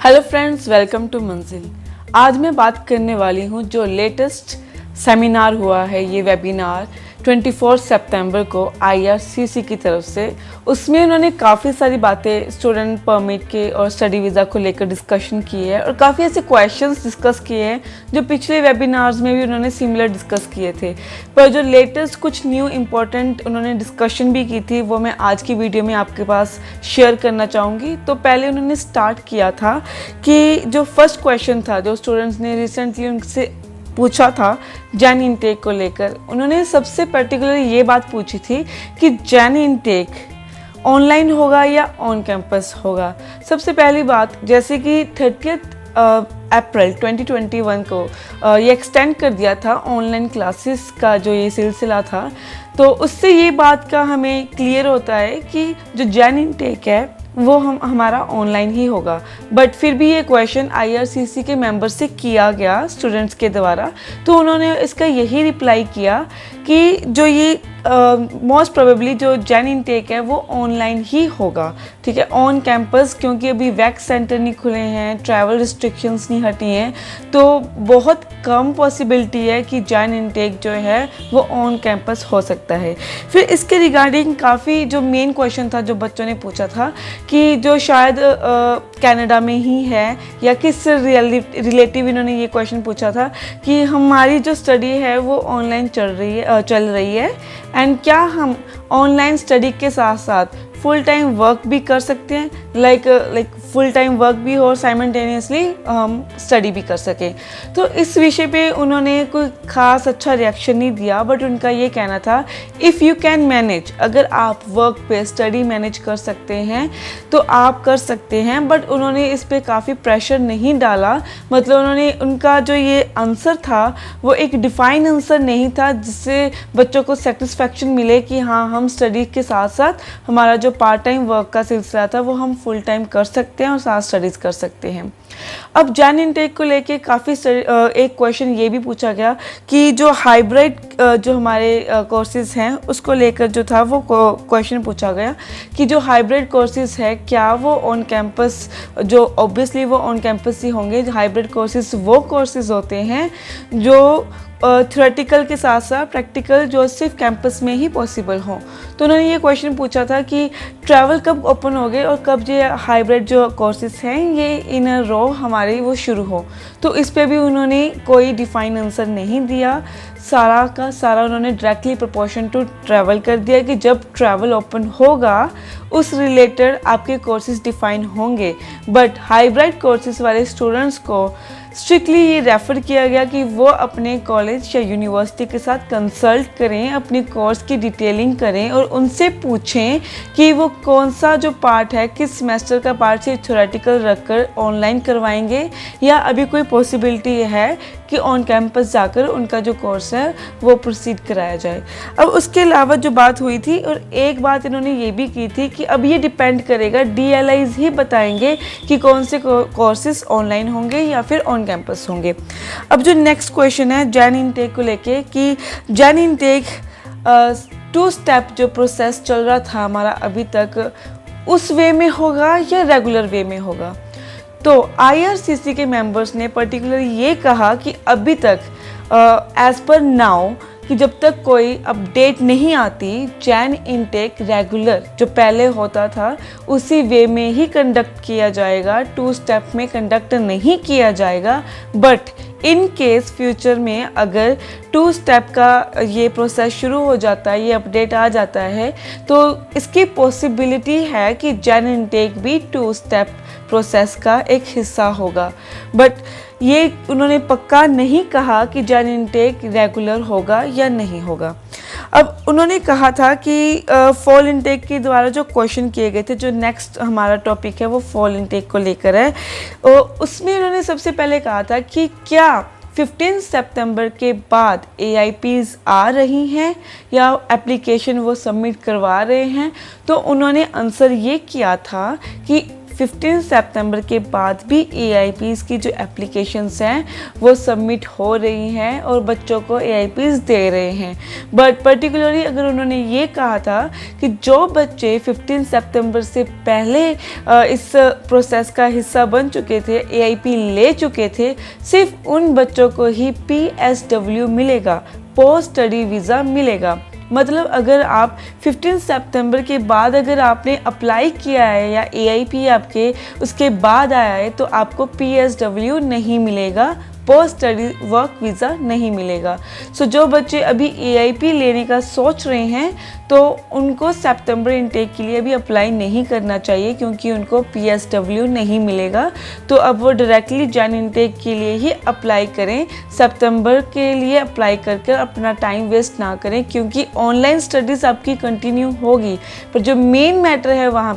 Hello friends, welcome to मंजिल। आज मैं बात करने वाली हूँ जो लेटेस्ट सेमिनार हुआ है, ये वेबिनार 24 सितंबर को IRCC की तरफ से। उसमें उन्होंने काफ़ी सारी बातें स्टूडेंट परमिट के और स्टडी वीज़ा को लेकर डिस्कशन की है और काफ़ी ऐसे क्वेश्चंस डिस्कस किए हैं जो पिछले वेबिनार्स में भी उन्होंने सिमिलर डिस्कस किए थे। पर जो लेटेस्ट कुछ न्यू इम्पोर्टेंट उन्होंने डिस्कशन भी की थी वो मैं आज की वीडियो में आपके पास शेयर करना चाहूँगी। तो पहले उन्होंने स्टार्ट किया था कि जो फर्स्ट क्वेश्चन था जो स्टूडेंट्स ने रिसेंटली उनसे पूछा था जैन इनटेक को लेकर, उन्होंने सबसे पर्टिकुलर ये बात पूछी थी कि जैन इनटेक ऑनलाइन होगा या ऑन कैंपस होगा। सबसे पहली बात, जैसे कि 30 अप्रैल 2021 को ये एक्सटेंड कर दिया था ऑनलाइन क्लासेस का जो ये सिलसिला था, तो उससे ये बात का हमें क्लियर होता है कि जो जैन इनटेक है वो हमारा ऑनलाइन ही होगा। बट फिर भी ये क्वेश्चन IRCC के मेंबर से किया गया स्टूडेंट्स के द्वारा, तो उन्होंने इसका यही रिप्लाई किया कि जो ये मोस्ट प्रोबेबली जो जैन इनटेक है वो ऑनलाइन ही होगा, ठीक है, ऑन कैंपस, क्योंकि अभी वैक्स सेंटर नहीं खुले हैं, ट्रैवल रिस्ट्रिक्शंस नहीं हटी हैं, तो बहुत कम पॉसिबिलिटी है कि जैन इनटेक जो है वो ऑन कैंपस हो सकता है। फिर इसके रिगार्डिंग काफ़ी जो मेन क्वेश्चन था जो बच्चों ने पूछा था कि जो शायद कनाडा में ही है या किस रिलेटिव, इन्होंने ये क्वेश्चन पूछा था कि हमारी जो स्टडी है वो ऑनलाइन चल रही है एंड क्या हम ऑनलाइन स्टडी के साथ साथ फुल टाइम वर्क भी कर सकते हैं, लाइक फुल टाइम वर्क भी हो और साइमल्टेनियसली हम स्टडी भी कर सकें। तो इस विषय पे उन्होंने कोई ख़ास अच्छा रिएक्शन नहीं दिया, बट उनका ये कहना था इफ़ यू कैन मैनेज, अगर आप वर्क पे स्टडी मैनेज कर सकते हैं तो आप कर सकते हैं। बट उन्होंने इस पे काफ़ी प्रेशर नहीं डाला, मतलब उन्होंने उनका जो ये आंसर था वो एक डिफाइन आंसर नहीं था जिससे बच्चों को सेटिस्फेक्शन मिले कि हाँ, हम स्टडी के साथ साथ हमारा जो पार्ट टाइम वर्क का सिलसिला था वो हम फुल टाइम कर सकते हैं और साथ स्टडीज़ कर सकते हैं। अब जैन इनटेक को लेके काफ़ी एक क्वेश्चन ये भी पूछा गया कि जो हाइब्रिड जो हमारे कोर्सेज हैं उसको लेकर जो था वो क्वेश्चन पूछा गया कि जो हाइब्रिड कोर्सेज है क्या वो ऑन कैंपस, जो ऑब्वियसली वो ऑन कैंपस ही होंगे। हाइब्रिड कोर्सेज वो कोर्सेज होते हैं जो थ्योरेटिकल के साथ साथ प्रैक्टिकल जो सिर्फ कैंपस में ही पॉसिबल हो। तो उन्होंने ये क्वेश्चन पूछा था कि ट्रैवल कब ओपन हो गए और कब ये हाइब्रिड जो कोर्सेज हैं ये इन अ रो हमारे वो शुरू हो। तो इस पे भी उन्होंने कोई डिफाइन आंसर नहीं दिया, सारा का सारा उन्होंने डायरेक्टली प्रोपोर्शन टू ट्रैवल कर दिया कि जब ट्रैवल ओपन होगा उस रिलेटेड आपके कोर्सेज डिफाइन होंगे। बट हाइब्रिड कोर्सेज वाले स्टूडेंट्स को स्ट्रिक्टली ये रेफ़र किया गया कि वो अपने कॉलेज या यूनिवर्सिटी के साथ कंसल्ट करें, अपनी कोर्स की डिटेलिंग करें और उनसे पूछें कि वो कौन सा जो पार्ट है, किस सेमेस्टर का पार्ट से थ्योरेटिकल रखकर ऑनलाइन करवाएंगे या अभी कोई पॉसिबिलिटी है कि ऑन कैंपस जाकर उनका जो कोर्स है वो प्रोसीड कराया जाए। अब उसके अलावा जो बात हुई थी, और एक बात इन्होंने ये भी की थी कि अब ये डिपेंड करेगा, DLIs ही बताएंगे कि कौन से कोर्सेज ऑनलाइन होंगे या फिर ऑन कैंपस होंगे। अब जो नेक्स्ट क्वेश्चन है जैन इनटेक को लेके कि जैन इनटेक 2 स्टेप जो प्रोसेस चल रहा था हमारा अभी तक, उस वे में होगा या रेगुलर वे में होगा। तो IRCC के मेंबर्स ने पर्टिकुलर ये कहा कि अभी तक एज़ पर नाउ कि जब तक कोई अपडेट नहीं आती जैन इनटेक रेगुलर जो पहले होता था उसी वे में ही कंडक्ट किया जाएगा, 2 स्टेप में कंडक्ट नहीं किया जाएगा। बट इन केस फ्यूचर में अगर 2 स्टेप का ये प्रोसेस शुरू हो जाता है, ये अपडेट आ जाता है, तो इसकी पॉसिबिलिटी है कि जैन इनटेक भी 2 स्टेप प्रोसेस का एक हिस्सा होगा। बट ये उन्होंने पक्का नहीं कहा कि जैन इनटेक रेगुलर होगा या नहीं होगा। अब उन्होंने कहा था कि फॉल इनटेक के द्वारा जो क्वेश्चन किए गए थे, जो नेक्स्ट हमारा टॉपिक है वो फॉल इनटेक को लेकर है, और उसमें उन्होंने सबसे पहले कहा था कि क्या 15 सितंबर के बाद AIPs आ रही हैं या एप्लीकेशन वो सबमिट करवा रहे हैं। तो उन्होंने आंसर ये किया था कि 15 सितंबर के बाद भी AIPs की जो एप्लीकेशंस हैं वो सबमिट हो रही हैं और बच्चों को AIPs दे रहे हैं। बट पर्टिकुलरली अगर उन्होंने ये कहा था कि जो बच्चे 15 सितंबर से पहले इस प्रोसेस का हिस्सा बन चुके थे, AIP ले चुके थे, सिर्फ उन बच्चों को ही PSW मिलेगा, पोस्ट स्टडी वीज़ा मिलेगा। मतलब अगर आप 15 सितंबर के बाद अगर आपने अप्लाई किया है या AIP आपके उसके बाद आया है तो आपको PSW नहीं मिलेगा, पोस्ट स्टडी वर्क वीज़ा नहीं मिलेगा। सो जो बच्चे अभी AIP लेने का सोच रहे हैं तो उनको सितंबर इनटेक के लिए भी अप्लाई नहीं करना चाहिए क्योंकि उनको PSW नहीं मिलेगा। तो अब वो डायरेक्टली जैन इनटेक के लिए ही अप्लाई करें, सितंबर के लिए अप्लाई करके अपना टाइम वेस्ट ना करें क्योंकि ऑनलाइन स्टडीज़ आपकी कंटिन्यू होगी, पर जो मेन मैटर है वहाँ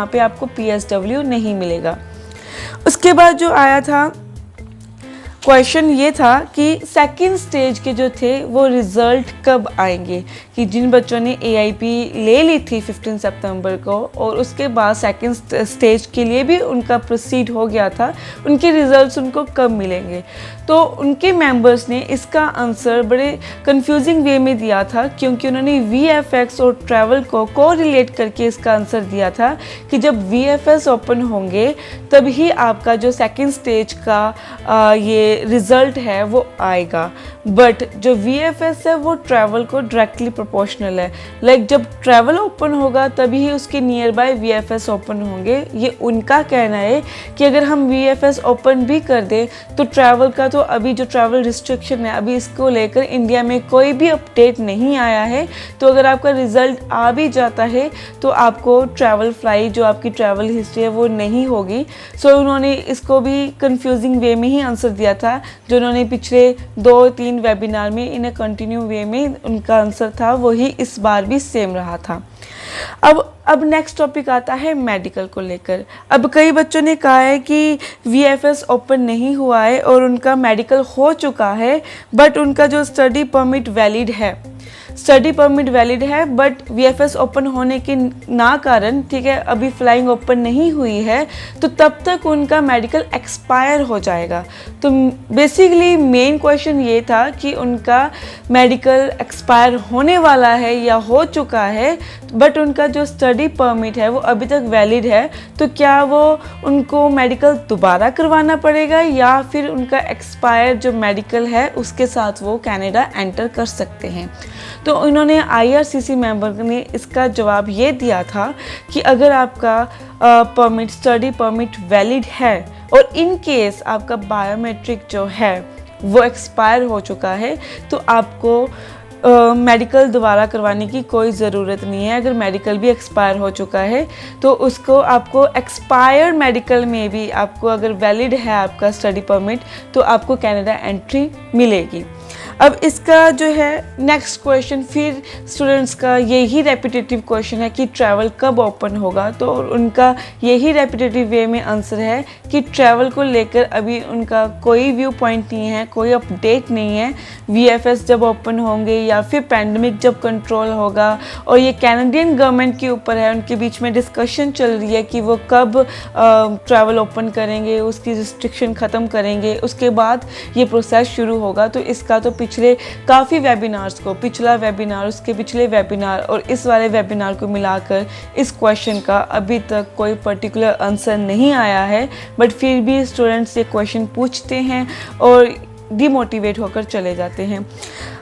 पे आपको PSW नहीं मिलेगा। उसके बाद जो आया था क्वेश्चन ये था कि सेकंड स्टेज के जो थे वो रिज़ल्ट कब आएंगे, कि जिन बच्चों ने AIP ले ली थी 15 सितंबर को और उसके बाद सेकंड स्टेज के लिए भी उनका प्रोसीड हो गया था, उनके रिज़ल्ट्स उनको कब मिलेंगे। तो उनके मेंबर्स ने इसका आंसर बड़े कंफ्यूजिंग वे में दिया था क्योंकि उन्होंने VFS और ट्रैवल को रिलेट करके इसका आंसर दिया था कि जब VFS ओपन होंगे तभी आपका जो सेकंड स्टेज का ये रिज़ल्ट है वो आएगा। बट जो VFS है वो ट्रैवल को डायरेक्टली प्रोपोर्शनल है। लाइक जब ट्रैवल ओपन होगा तभी ही उसके नियर बाय VFS ओपन होंगे। ये उनका कहना है कि अगर हम VFS ओपन भी कर दें तो ट्रैवल का तो अभी जो ट्रैवल रिस्ट्रिक्शन है अभी इसको लेकर इंडिया में कोई भी अपडेट नहीं आया है। तो अगर आपका रिज़ल्ट आ भी जाता है तो आपको ट्रैवल फ्लाइट जो आपकी ट्रैवल हिस्ट्री है वो नहीं होगी। सो उन्होंने इसको भी कंफ्यूजिंग वे में ही आंसर दिया था जो उन्होंने पिछले 2-3 वेबिनार में इन कंटिन्यू वे में उनका आंसर था वही इस बार भी सेम रहा था। अब नेक्स्ट टॉपिक आता है मेडिकल को लेकर। अब कई बच्चों ने कहा है कि VFS ओपन नहीं हुआ है और उनका मेडिकल हो चुका है बट उनका जो स्टडी परमिट वैलिड है बट VFS ओपन होने के ना कारण, ठीक है, अभी फ्लाइंग ओपन नहीं हुई है तो तब तक उनका मेडिकल एक्सपायर हो जाएगा। तो बेसिकली मेन क्वेश्चन ये था कि उनका मेडिकल एक्सपायर होने वाला है या हो चुका है बट उनका जो स्टडी परमिट है वो अभी तक वैलिड है, तो क्या वो उनको मेडिकल दोबारा करवाना पड़ेगा या फिर उनका एक्सपायर जो मेडिकल है उसके साथ वो कनाडा एंटर कर सकते हैं। तो उन्होंने IRCC मेंबर ने इसका जवाब ये दिया था कि अगर आपका स्टडी परमिट वैलिड है और इन केस आपका बायोमेट्रिक जो है वो एक्सपायर हो चुका है तो आपको मेडिकल दोबारा करवाने की कोई ज़रूरत नहीं है। अगर मेडिकल भी एक्सपायर हो चुका है तो उसको आपको एक्सपायर्ड मेडिकल में भी आपको अगर वैलिड है आपका स्टडी परमिट तो आपको कनाडा एंट्री मिलेगी। अब इसका जो है नेक्स्ट क्वेश्चन फिर स्टूडेंट्स का यही रेपिटेटिव क्वेश्चन है कि ट्रैवल कब ओपन होगा। तो उनका यही रेपिटेटिव वे में आंसर है कि ट्रैवल को लेकर अभी उनका कोई व्यू पॉइंट नहीं है, कोई अपडेट नहीं है। VFS जब ओपन होंगे या फिर पैंडमिक जब कंट्रोल होगा और ये कैनेडियन गवर्नमेंट के ऊपर है, उनके बीच में डिस्कशन चल रही है कि वो कब ट्रैवल ओपन करेंगे, उसकी रिस्ट्रिक्शन ख़त्म करेंगे, उसके बाद ये प्रोसेस शुरू होगा। तो इसका तो पिछले काफ़ी वेबिनार्स को, पिछला वेबिनार, उसके पिछले वेबिनार और इस वाले वेबिनार को मिलाकर इस क्वेश्चन का अभी तक कोई पर्टिकुलर आंसर नहीं आया है। बट फिर भी स्टूडेंट्स ये क्वेश्चन पूछते हैं और डिमोटिवेट होकर चले जाते हैं।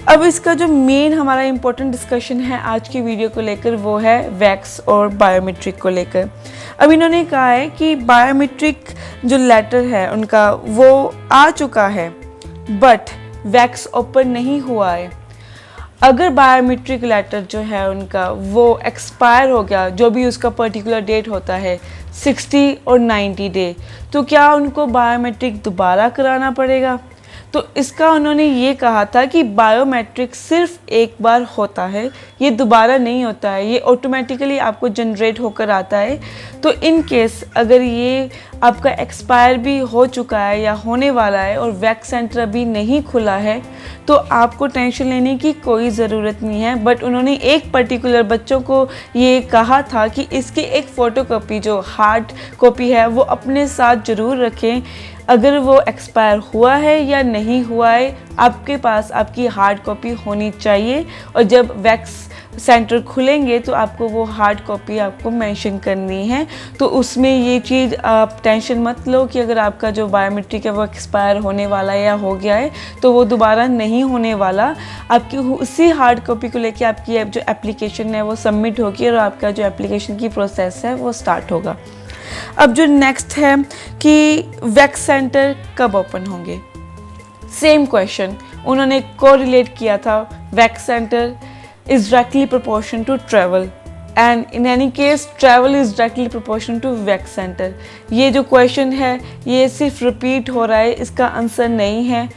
अब इसका जो मेन हमारा इम्पोर्टेंट डिस्कशन है आज की वीडियो को लेकर वो है वैक्स और बायोमेट्रिक को लेकर। अब इन्होंने कहा है कि बायोमेट्रिक जो लेटर है उनका वो आ चुका है बट वैक्स ओपन नहीं हुआ है। अगर बायोमेट्रिक लेटर जो है उनका वो एक्सपायर हो गया, जो भी उसका पर्टिकुलर डेट होता है 60 और 90 डे, तो क्या उनको बायोमेट्रिक दोबारा कराना पड़ेगा? तो इसका उन्होंने ये कहा था कि बायोमेट्रिक सिर्फ एक बार होता है, ये दोबारा नहीं होता है, ये ऑटोमेटिकली आपको जनरेट होकर आता है। तो इन केस अगर ये आपका एक्सपायर भी हो चुका है या होने वाला है और वैक्स सेंटर अभी नहीं खुला है तो आपको टेंशन लेने की कोई ज़रूरत नहीं है। बट उन्होंने एक पर्टिकुलर बच्चों को ये कहा था कि इसकी एक फ़ोटोकॉपी जो हार्ड कॉपी है वो अपने साथ ज़रूर रखें। अगर वो एक्सपायर हुआ है या नहीं हुआ है, आपके पास आपकी हार्ड कॉपी होनी चाहिए और जब वैक्स सेंटर खुलेंगे तो आपको वो हार्ड कॉपी आपको मेंशन करनी है। तो उसमें ये चीज़ आप टेंशन मत लो कि अगर आपका जो बायोमेट्रिक है वो एक्सपायर होने वाला है या हो गया है तो वो दोबारा नहीं होने वाला। आपकी उसी हार्ड कॉपी को लेके आपकी जो एप्लीकेशन है वो सबमिट होगी और आपका जो एप्लीकेशन की प्रोसेस है वो स्टार्ट होगा। अब जो नेक्स्ट है कि वैक्स सेंटर कब ओपन होंगे, सेम क्वेश्चन उन्होंने कोरिलेट किया था। Wax centre is directly proportional to travel and in any case travel is directly proportional to wax centre. ये जो क्वेश्चन है ये सिर्फ रिपीट हो रहा है, इसका आंसर नहीं है।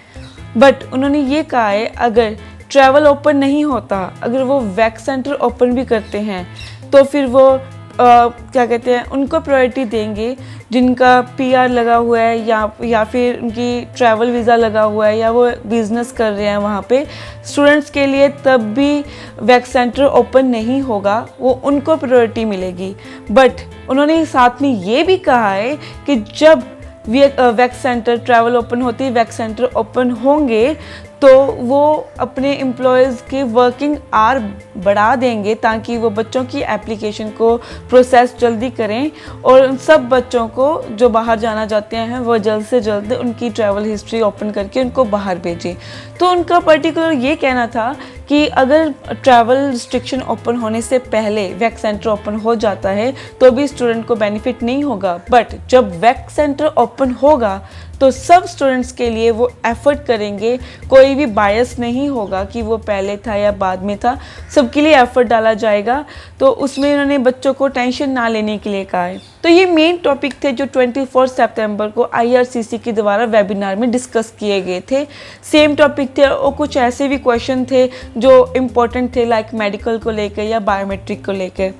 बट उन्होंने ये कहा है अगर ट्रैवल ओपन नहीं होता, अगर वो वैक्स सेंटर ओपन भी करते हैं तो फिर वो क्या कहते हैं उनको प्रायोरिटी देंगे जिनका पीआर लगा हुआ है या फिर उनकी ट्रैवल वीज़ा लगा हुआ है या वो बिज़नेस कर रहे हैं वहाँ पे। स्टूडेंट्स के लिए तब भी वैक्स सेंटर ओपन नहीं होगा, वो उनको प्रायोरिटी मिलेगी। बट उन्होंने साथ में ये भी कहा है कि जब वैक्स सेंटर ट्रैवल ओपन होती है, वैक्स सेंटर ओपन होंगे तो वो अपने एम्प्लॉयज़ के वर्किंग आवर बढ़ा देंगे ताकि वो बच्चों की एप्लीकेशन को प्रोसेस जल्दी करें और उन सब बच्चों को जो बाहर जाना चाहते हैं वो जल्द से जल्द उनकी ट्रैवल हिस्ट्री ओपन करके उनको बाहर भेजें। तो उनका पर्टिकुलर ये कहना था कि अगर ट्रैवल रिस्ट्रिक्शन ओपन होने से पहले वैक्स सेंटर ओपन हो जाता है तो भी स्टूडेंट को बेनिफिट नहीं होगा। बट जब वैक्स सेंटर ओपन होगा तो सब स्टूडेंट्स के लिए वो एफर्ट करेंगे, कोई भी बायस नहीं होगा कि वो पहले था या बाद में था, सबके लिए एफर्ट डाला जाएगा। तो उसमें इन्होंने बच्चों को टेंशन ना लेने के लिए कहा है। तो ये मेन टॉपिक थे जो 24 सितंबर को IRCC के द्वारा वेबिनार में डिस्कस किए गए थे। सेम टॉपिक थे और कुछ ऐसे भी क्वेश्चन थे जो इम्पोर्टेंट थे लाइक मेडिकल को लेकर या बायोमेट्रिक को लेकर।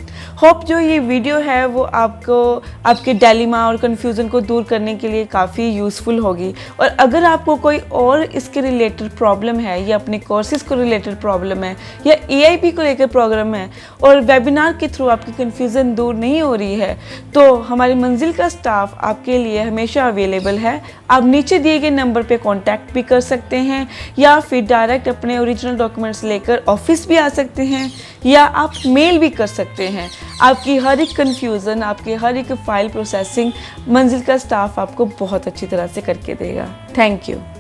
होप जो ये वीडियो है वो आपको आपके डायलेमा और कन्फ्यूज़न को दूर करने के लिए काफ़ी यूज़फुल होगी। और अगर आपको कोई और इसके रिलेटेड प्रॉब्लम है या अपने कोर्सेज़ को रिलेटेड प्रॉब्लम है या EIP को लेकर प्रॉब्लम है और वेबिनार के थ्रू आपकी कन्फ्यूज़न दूर नहीं हो रही है तो हमारी मंजिल का स्टाफ आपके लिए हमेशा अवेलेबल है। आप नीचे दिए गए नंबर पे कांटेक्ट भी कर सकते हैं या फिर डायरेक्ट अपने ओरिजिनल डॉक्यूमेंट्स लेकर ऑफिस भी आ सकते हैं या आप मेल भी कर सकते हैं। आपकी हर एक कन्फ्यूज़न, आपकी हर एक फाइल प्रोसेसिंग मंजिल का स्टाफ आपको बहुत अच्छी तरह से करके देगा। Thank you.